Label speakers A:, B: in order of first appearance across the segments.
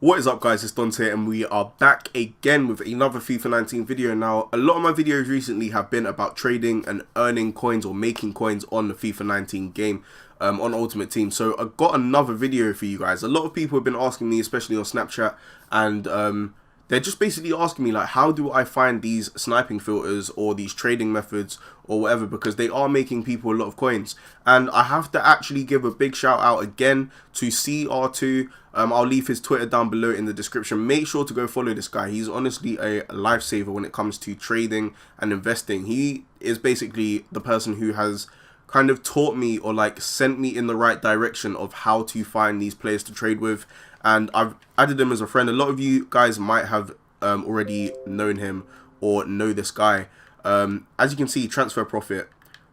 A: What is up, guys? It's Dante and we are back again with another FIFA 19 video. Now, a lot of my videos recently have been about trading and earning coins or making coins on the FIFA 19 game on Ultimate Team. So I got another video for you guys. A lot of people have been asking me, especially on Snapchat, and they're just basically asking me, like, how do I find these sniping filters or these trading methods or whatever, because they are making people a lot of coins. And I have to actually give a big shout out again to CR2. I'll leave his Twitter down below in the description. Make sure to go follow this guy. He's honestly a lifesaver when it comes to trading and investing. He is basically the person who has kind of taught me, or like sent me in the right direction of how to find these players to trade with. And I've added him as a friend. A lot of you guys might have already known him or know this guy. As you can see, transfer profit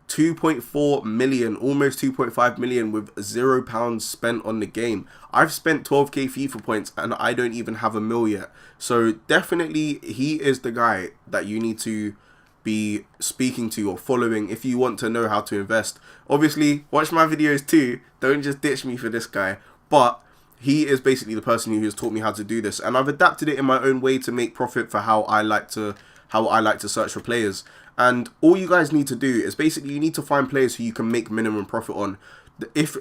A: 2.4 million, almost 2.5 million with £0 spent on the game. I've spent 12k FIFA points and I don't even have a mil yet. So definitely he is the guy that you need to be speaking to or following if you want to know how to invest. Obviously, watch my videos too. Don't just ditch me for this guy. But he is basically the person who has taught me how to do this, and I've adapted it in my own way to make profit for how I like to search for players. And all you guys need to do is basically you need to find players who you can make minimum profit on. If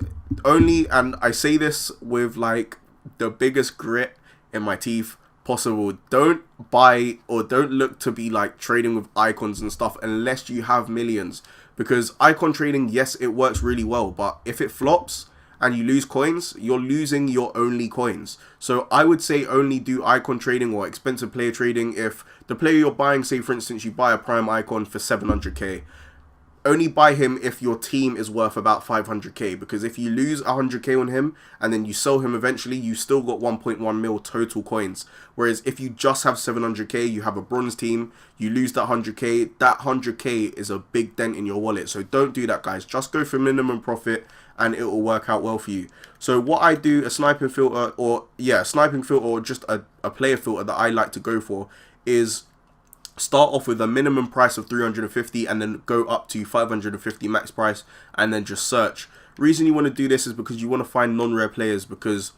A: only, and I say this with like the biggest grit in my teeth possible, don't buy or don't look to be like trading with icons and stuff unless you have millions, because icon trading, yes, it works really well, but if it flops and you lose coins, you're losing your only coins. So I would say only do icon trading or expensive player trading if the player you're buying, say for instance you buy a prime icon for 700k, only buy him if your team is worth about 500k, because if you lose 100k on him and then you sell him eventually, you still got 1.1 mil total coins. Whereas if you just have 700k, you have a bronze team, you lose that 100k, that 100k is a big dent in your wallet. So don't do that, guys. Just go for minimum profit and it will work out well for you. So what I do, a sniping filter, or just a player filter that I like to go for is start off with a minimum price of 350 and then go up to 550 max price and then just search. Reason you want to do this is because you want to find non-rare players, because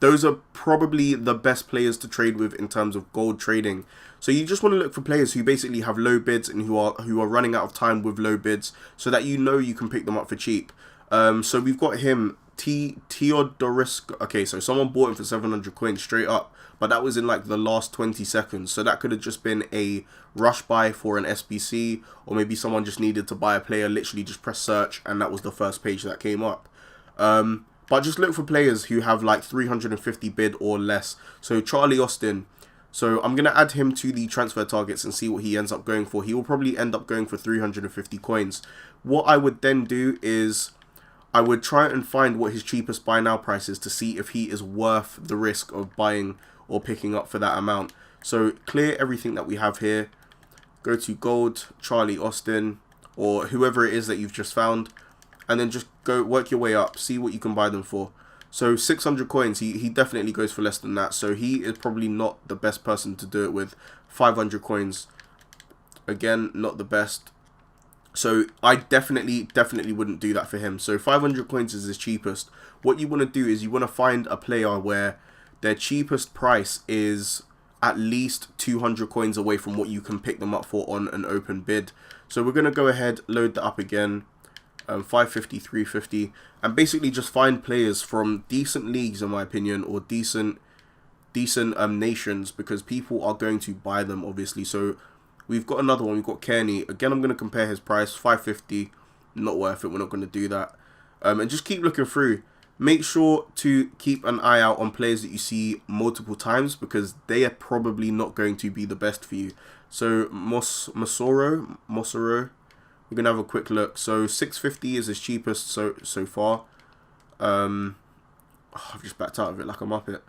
A: those are probably the best players to trade with in terms of gold trading. So you just want to look for players who basically have low bids and who are running out of time with low bids, so that you know you can pick them up for cheap. So we've got him, Teodorisk. Okay, so someone bought him for 700 coins straight up, but that was in like the last 20 seconds. So that could have just been a rush buy for an SBC, or maybe someone just needed to buy a player, literally just press search and that was the first page that came up. But just look for players who have like 350 bid or less. So Charlie Austin, so I'm going to add him to the transfer targets and see what he ends up going for. He will probably end up going for 350 coins. What I would then do is I would try and find what his cheapest buy now price is to see if he is worth the risk of buying or picking up for that amount. So clear everything that we have here. Go to gold, Charlie Austin, or whoever it is that you've just found, and then just go work your way up, see what you can buy them for. So 600 coins, he definitely goes for less than that. So he is probably not the best person to do it with. 500 coins, again, not the best. So I definitely wouldn't do that for him. So 500 coins is his cheapest. What you want to do is you want to find a player where their cheapest price is at least 200 coins away from what you can pick them up for on an open bid. So we're going to go ahead, load that up again, 550, 350, and basically just find players from decent leagues, in my opinion, or decent nations, because people are going to buy them, obviously. So we've got another one. We've got Kearney. Again, I'm going to compare his price. 550. Not worth it. We're not going to do that. And just keep looking through. Make sure to keep an eye out on players that you see multiple times, because they are probably not going to be the best for you. So Mosoro. We're going to have a quick look. So 650 is his cheapest so far. I've just backed out of it like I'm up it.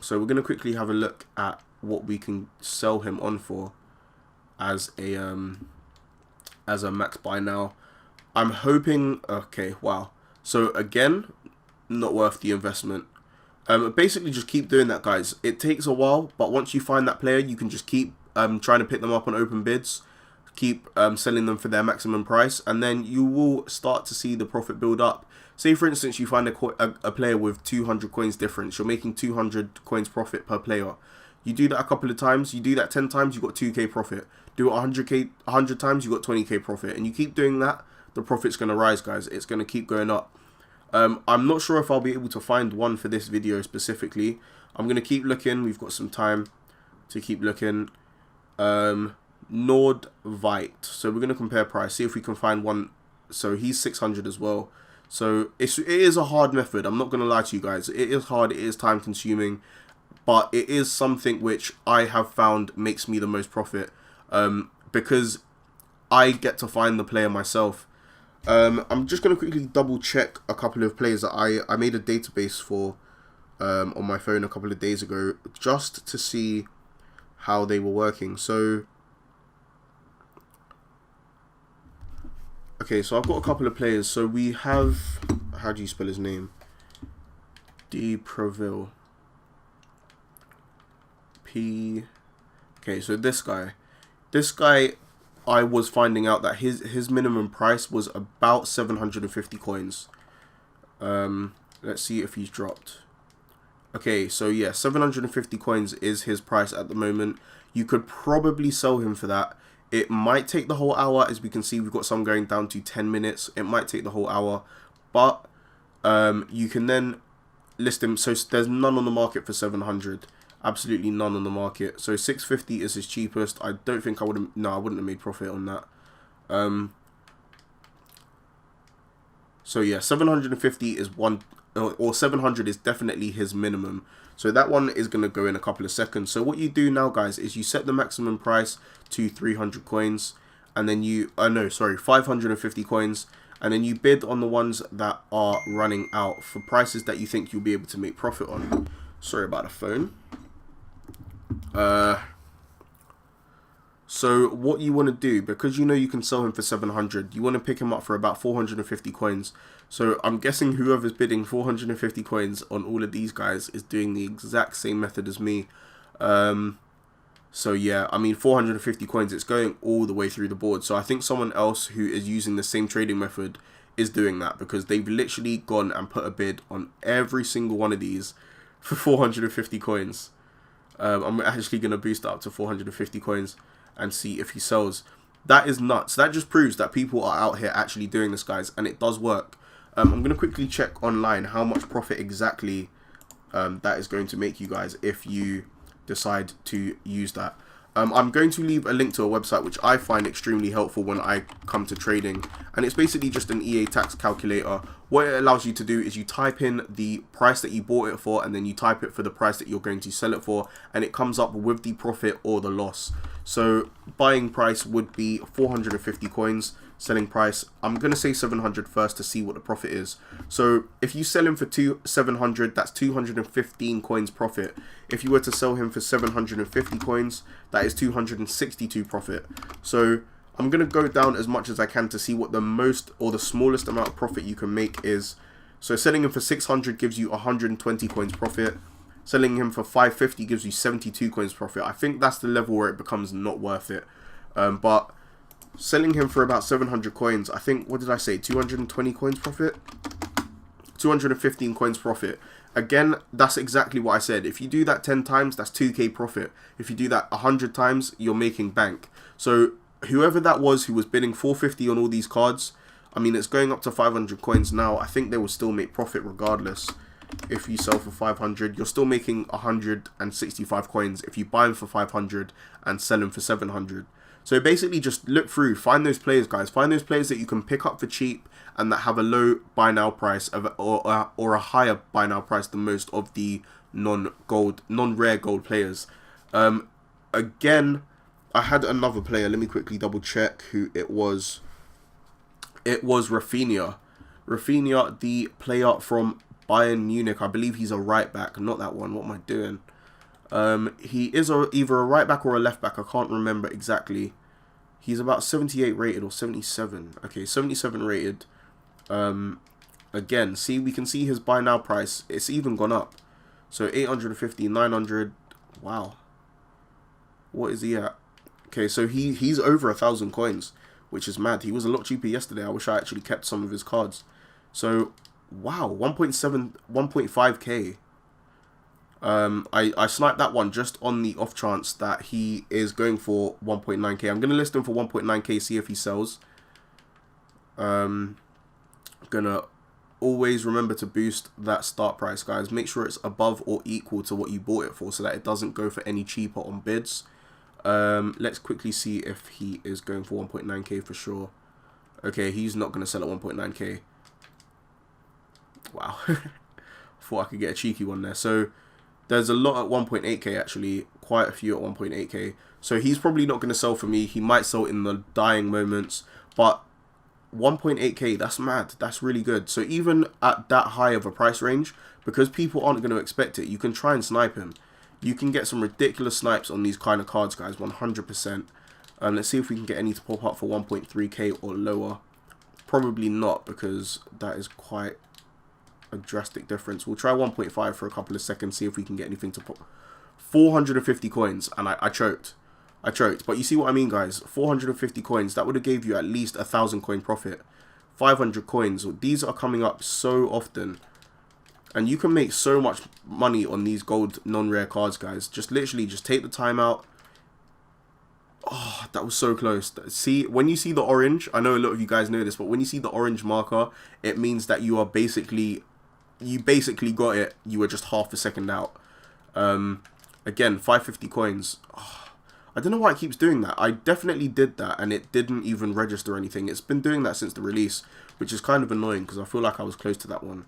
A: So we're going to quickly have a look at what we can sell him on for as a max buy now. I'm hoping, okay, wow. So again, not worth the investment. Basically just keep doing that, guys. It takes a while, but once you find that player, you can just keep trying to pick them up on open bids, keep selling them for their maximum price, and then you will start to see the profit build up. say for instance you find a player with 200 coins difference, you're making 200 coins profit per player. You do that a couple of times, you do that 10 times, you got 2k profit. Do it 100 times, you got 20k profit, and you keep doing that, the profit's going to rise, guys. It's going to keep going up. I'm not sure if I'll be able to find one for this video specifically. I'm going to keep looking. We've got some time to keep looking. Nordvite. So we're going to compare price, see if we can find one. So he's 600 as well. So it is a hard method. I'm not going to lie to you guys. It is hard. It is time consuming. But it is something which I have found makes me the most profit. Because I get to find the player myself. I'm just going to quickly double check a couple of players that I made a database for on my phone a couple of days ago, just to see how they were working. So, okay, so I've got a couple of players. So we have, how do you spell his name? D. Proville. P. Okay, so this guy, I was finding out that his minimum price was about 750 coins. Let's see if he's dropped. Okay, so yeah, 750 coins is his price at the moment. You could probably sell him for that. It might take the whole hour. As we can see, we've got some going down to 10 minutes. It might take the whole hour, but you can then list him. So there's none on the market for 700. Absolutely none on the market. So 650 is his cheapest. I don't think I would have. No, I wouldn't have made profit on that. So yeah, 750 is one, or 700 is definitely his minimum. So that one is going to go in a couple of seconds. So what you do now, guys, is you set the maximum price to 300 coins, and then you, 550 coins, and then you bid on the ones that are running out for prices that you think you'll be able to make profit on. Sorry about the phone. So what you want to do, because you know you can sell him for 700, you want to pick him up for about 450 coins. So I'm guessing whoever's bidding 450 coins on all of these guys is doing the exact same method as me. So yeah, I mean 450 coins, it's going all the way through the board. So I think someone else who is using the same trading method is doing that, because they've literally gone and put a bid on every single one of these for 450 coins. I'm actually going to boost it up to 450 coins and see if he sells. That is nuts. That just proves that people are out here actually doing this, guys, and it does work. I'm going to quickly check online how much profit exactly that is going to make you guys if you decide to use that. I'm going to leave a link to a website which I find extremely helpful when I come to trading, and it's basically just an EA tax calculator. What it allows you to do is you type in the price that you bought it for, and then you type it for the price that you're going to sell it for, and it comes up with the profit or the loss. So buying price would be 450 coins. Selling price, I'm going to say 700 first to see what the profit is. So if you sell him for 700, that's 215 coins profit. If you were to sell him for 750 coins, that is 262 profit. So I'm going to go down as much as I can to see what the most or the smallest amount of profit you can make is. So selling him for 600 gives you 120 coins profit. Selling him for 550 gives you 72 coins profit. I think that's the level where it becomes not worth it. But selling him for about 700 coins, I think, what did I say, 220 coins profit? 215 coins profit. Again, that's exactly what I said. If you do that 10 times, that's 2k profit. If you do that 100 times, you're making bank. So whoever that was who was bidding 450 on all these cards, I mean, it's going up to 500 coins now. I think they will still make profit regardless. If you sell for 500, you're still making 165 coins if you buy them for 500 and sell them for 700. So basically just look through, find those players, guys. Find those players that you can pick up for cheap and that have a low buy now price or a higher buy now price than most of the non-rare gold players. Again, I had another player. Let me quickly double check who it was. It was Rafinha. Rafinha, the player from Bayern Munich. I believe he's a right back. Not that one. What am I doing? He is either a right back or a left back. I can't remember exactly. He's about 78 rated or 77. Okay, 77 rated. Again, see, we can see his buy now price. It's even gone up. So 850, 900. Wow. What is he at? Okay, so he's over 1,000 coins, which is mad. He was a lot cheaper yesterday. I wish I actually kept some of his cards. So Wow, 1.7, 1.5k. I sniped that one just on the off chance that he is going for 1.9k. I'm going to list him for 1.9k, see if he sells. Gonna always remember to boost that start price, guys. Make sure it's above or equal to what you bought it for so that it doesn't go for any cheaper on bids. Let's quickly see if he is going for 1.9k for sure. Okay, he's not going to sell at 1.9k. Wow. Thought I could get a cheeky one there. So there's a lot at 1.8k actually, quite a few at 1.8k. So he's probably not going to sell for me. He might sell in the dying moments, but 1.8k, that's mad. That's really good. So even at that high of a price range, because people aren't going to expect it, you can try and snipe him. You can get some ridiculous snipes on these kind of cards, guys, 100%. Let's see if we can get any to pop up for 1.3k or lower. Probably not, because that is quite a drastic difference. We'll try 1.5 for a couple of seconds, see if we can get anything to pop. 450 coins, and I choked. I choked, but you see what I mean, guys. 450 coins, that would have gave you at least 1,000 coin profit. 500 coins, these are coming up so often, and you can make so much money on these gold non-rare cards, guys. Just literally just take the time out. Oh, that was so close. See, when you see the orange, I know a lot of you guys know this, but when you see the orange marker, it means that you are basically, you basically got it. You were just half a second out. Again, 550 coins. Oh, I don't know why it keeps doing that. I definitely did that and it didn't even register anything. It's been doing that since the release, which is kind of annoying because I feel like I was close to that one.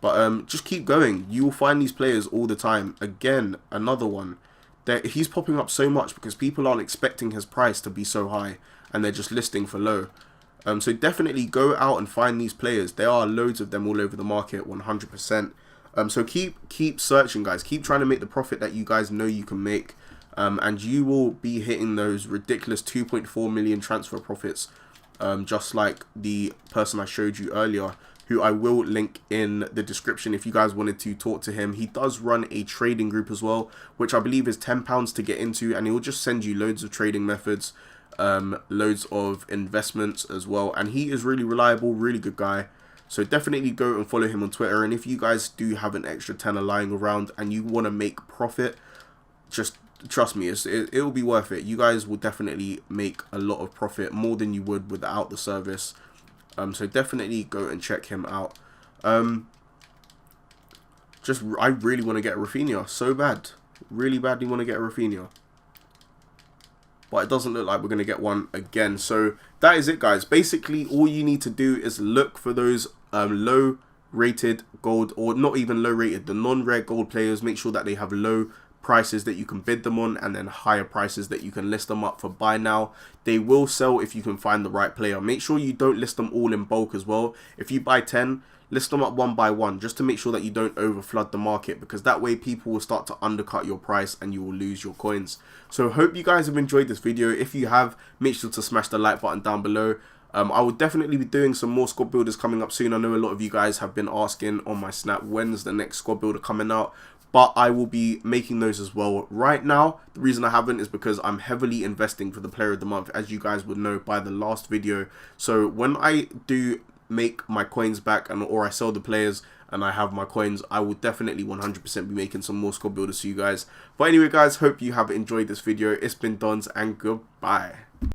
A: But just keep going. You will find these players all the time. Again, another one. He's popping up so much because people aren't expecting his price to be so high and they're just listing for low. So definitely go out and find these players. There are loads of them all over the market, 100%. So keep searching, guys. Keep trying to make the profit that you guys know you can make. And you will be hitting those ridiculous 2.4 million transfer profits, just like the person I showed you earlier, who I will link in the description if you guys wanted to talk to him. He does run a trading group as well, which I believe is £10 to get into, and he will just send you loads of trading methods, loads of investments as well, and he is really reliable, really good guy. So definitely go and follow him on Twitter, and if you guys do have an extra tenner lying around and you want to make profit, just trust me, it'll be worth it. You guys will definitely make a lot of profit, more than you would without the service. So definitely go and check him out. I really want to get a Rafinha so bad, really badly want to get a Rafinha, but it doesn't look like we're going to get one again. So that is it, guys. Basically all you need to do is look for those low rated gold, or not even low rated, the non-rare gold players. Make sure that they have low prices that you can bid them on, and then higher prices that you can list them up for buy now. They will sell if you can find the right player. Make sure you don't list them all in bulk as well. If you buy 10, list them up one by one, just to make sure that you don't overflood the market, because that way people will start to undercut your price and you will lose your coins. So hope you guys have enjoyed this video. If you have, make sure to smash the like button down below. I will definitely be doing some more squad builders coming up soon. I know a lot of you guys have been asking on my snap, when's the next squad builder coming out? But I will be making those as well. Right now, the reason I haven't is because I'm heavily investing for the player of the month, as you guys would know by the last video. So when I do make my coins back, or I sell the players and I have my coins, I will definitely 100% be making some more squad builders for you guys. But anyway, guys, hope you have enjoyed this video. It's been Dons, and goodbye.